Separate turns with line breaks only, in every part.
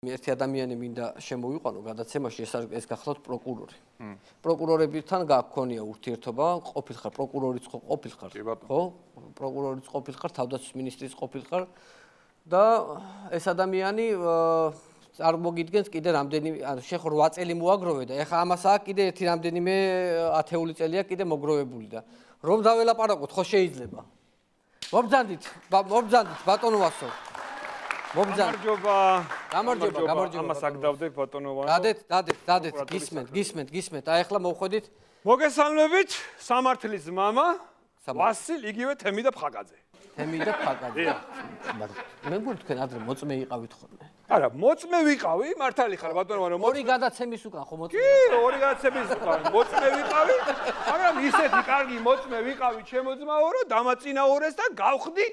ერთი ადამიანი მინდა შემოვიყვანო გადაცემაში ეს გახლავთ პროკურორი. პროკურორებთან გაგქონია ურთიერთობა, ყოფილხარ პროკურორიც ყოფილხარ. ხო? პროკურორიც ყოფილხარ, თავდაცვის მინისტრის ყოფილხარ და ეს ადამიანი წარმოგიდგენს კიდე რამდენიმე, ანუ შეხო 8 წელი მოაგროვე და ეხა ამასაა კიდე ერთი რამდენიმე ათეული წელია კიდე მოგროვებული და რომ დაველაპარაკოთ, ხო შეიძლება. მობრძანდით ბატონო ვასო.
გამარჯობა.
გამარჯობა.
ამას აკდავდეთ ბატონო ვასო.
დადეთ, გისმენთ. აი ახლა მოვხვედით.
მოგესალმებით, სამართლის მამა, ვასილ, იგივე თემი და ფხაკაძე.
მე მგონი თქვენ ადრე მოწმე იყავით ხოლმე.
არა, მოწმე ვიყავი, მართალი ხარ ბატონო ვარო.
ორი გადაცემის უკან ხო მოწმე?
კი, ორი გადაცემის უკან მოწმე ვიყავი, მაგრამ ისეთი კარგი მოწმე ვიყავი ჩემო ძმაო, რომ დამაწინაურეს და გავხდი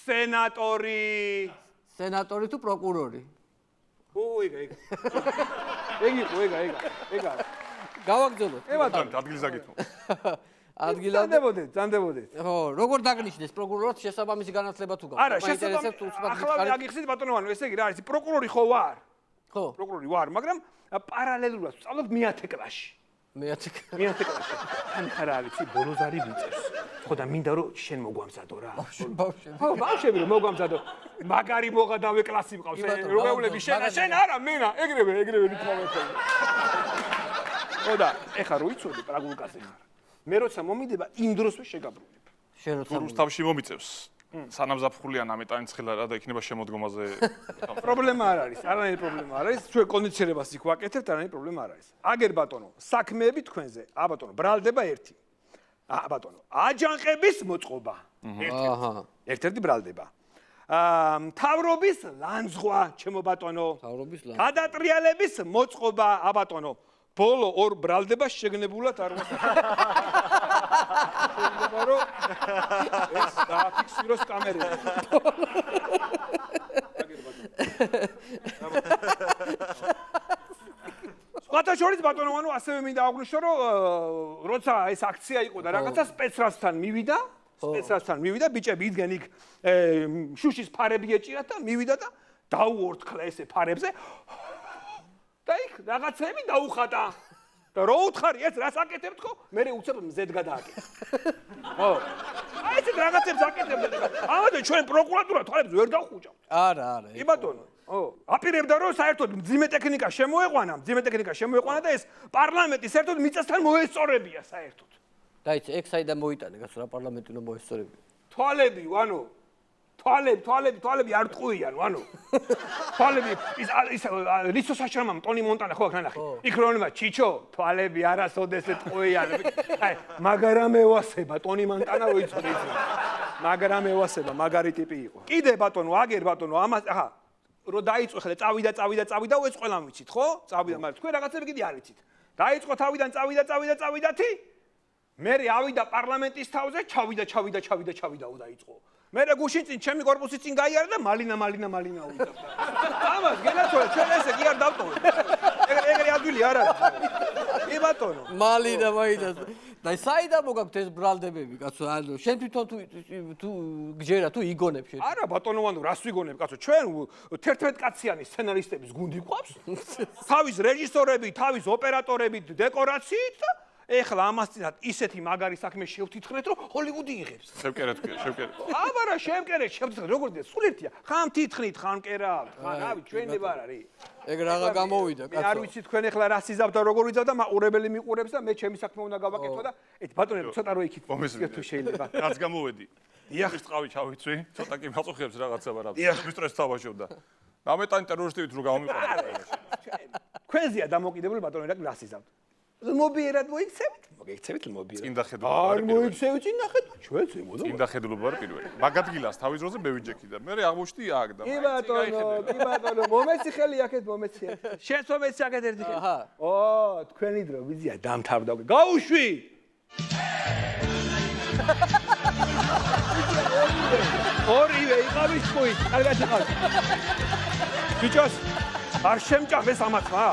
სენატორი.
სენატორი თუ პროკურორი?
ეგ ეგა.
გავაგზავნოთ.
ადგილს აგითო.
ძანდებოდეთ.
ხო, როგორ დაგნიშნეს პროკურორად შესაბამისი განათლება თუ გაქვს?
არა, ახლა აგიხსნით ბატონო ვანო, ესე იგი რა არის, პროკურორი ხო ვარ?
ხო.
პროკურორი ვარ, მაგრამ პარალელურად ვსწავლობ მე-10 კლასში.
მე-10
კლასში. არა არის, ბოლოს არის ვიწევს. ხო და მინდა რომ შენ მოგვამზადო რა.
ბავშვები.
ხო, ბავშვები რომ მოგვამზადო. მაგარი მოღადავე კლასი მყავს. როგეულები შენ არა, მენა, ეგრევე რითმოვე ხო. ხო და ეხა რო იცოდი პრაგულკაზე ხარ. მე როცა მომიდება იმ დროსვე შეგაბრუნებ.
შენ როცა
რუსთავში მომიწევს. სანამ ზაფხულიან ამეტანი ცხელა რა და იქნება შემოდგომაზე.
პრობლემა არ არის, არანაირი პრობლემა არ არის. ჩვენ კონდიციონებას იქ ვაკეთებთ, არანაირი პრობლემა არ არის. აგერ ბატონო, საქმეები თქვენზე. ბატონო, ბრალდება ერთი. ბატონო, აჯანყების მოწყობა. ერთ-ერთი ბრალდება. მთავრობის ლანძღვა, ჩემო ბატონო. გადატრიალების მოწყობა, ბატონო. ბოლო ორ ბრალდება შეგნებულად არ შეიძლება რომ ეს დააფიქსიროს კამერები. სხვათა შორის ბატონო ვანო ასევე მინდა აღვნიშნო რომ როცა ეს აქცია იყო და რაღაცა სპეცრასთან მივიდა ბიჭები იდგენ იქ შუშის ფარები ეჭირათ და მივიდა და დაუორთქლა ესე ფარებზე და იქ რაღაცები დაუხატა. და რო უთხარი ეს რას აკეთებთ ხო? მე უცებ მზედ გადააკეთე. ხო. აი ეს რაღაცებს აკეთებთ. ამიტომ ჩვენ პროკურატურა თვალებს ვერ დავხუჭავთ.
არა.
კი ბატონო. ხო. აპირებდა რომ საერთოდ მძიმე ტექნიკა შემოეყვანა და ეს პარლამენტი საერთოდ მიწასთან მოესწორებია საერთოდ.
დაიწყე, ეგ საიდან მოიტანე, გასულ რა პარლამენტი რომ მოესწორებია.
თვალები, ვანო. თვალები არ ტყუიან, ვანო. თვალები ის რისო საშრამამ ტონი მონტანა ხო აქ ნახე. იქ რონება ჩიჩო, თვალები არასოდეს ტყუიან. აი, მაგრამ ევასება ტონი მონტანა რო იცოდე ის. მაგრამ ევასება, მაგარი ტიპი იყო. კიდე ბატონო, აგერ ბატონო, ამას ახლა რო დაიწყო ხოლე წავიდა, ეს ყველამ ვიცით, ხო? წავიდა, მაგრამ თქვენ რაღაცები კიდე არ ვიცით. დაიწყო თავიდან წავიდათი. მე ავიდა პარლამენტის თავზე, ჩავიდა დაიწყო. მე გუშინ წინ ჩემი корпуსი წინ გაიარა და მალინა უვიდა. ამას გენაცვალე ჩვენ ესე კი არ დავტოვე. ეგრე ადვილი არ არის. კი ბატონო.
მალინა და საიდან მოგაქვთ ეს ბრალდებები, კაცო? ანუ შენ თვითონ თუ გჯერა თუ იგონებ შენ?
არა ბატონო ვანო, რას ვიგონებ, კაცო? ჩვენ 11 კაციანი სცენარისტების გუნდი გვყავს. თავის რეჟისორები, თავის ოპერატორები, დეკორაციით და ეხლა ამასწინათ ისეთი მაგარი საქმე შევთითხნეთ, რომ ჰოლივუდი იღებს.
შევკერეთ.
აბარა შევკერეთ, შევთითხნეთ, როგორ დი სულ ერთია. ხამ თითხნით, ხამ კერავთ, რავი, ჩვენდება არ არის.
ეგ რაღაცა გამოვიდა, კაცო.
მე არ ვიცი თქვენ ეხლა რა სიზავთ და როგორ ვიძავ და მაყურებელი მიყურებს და მე ჩემი საქმე უნდა გავაკეთო და ბატონო, ცოტა რო იქით თუ შეიძლება.
რაც გამოვედი. იახის ტყავი ჩავიცვი, ცოტა კი მაწუხებს რაღაცა რა. მისტრეს თავაშობდა. ამეტანი ტერორისტივით რო გამომიყარა.
ქვენზეა დამოკიდებული ბატონო, რა გასიზავთ. მობიერად მოიქცევით მობიერად.
წინდახედულობა.
არ მოიქცევით წინდახედულობა. ჩვენც ემოდო.
წინდახედულობა არ პირველი. მაგადგილას თავის დროზე მე ვიჯექი და მე აღმოჩნდი აქ და.
კი ბატონო, მომეცი ხელი აქეთ მომეცი. შენც მომეცი აქეთ ერთი ხელი. ო, თქვენი დრო ვიზია დამთავრდა. გაუშვი. ორივე იყავის თქვი, კარგად იყავ. ბიჭოს არ შემჭამეს ამათმა.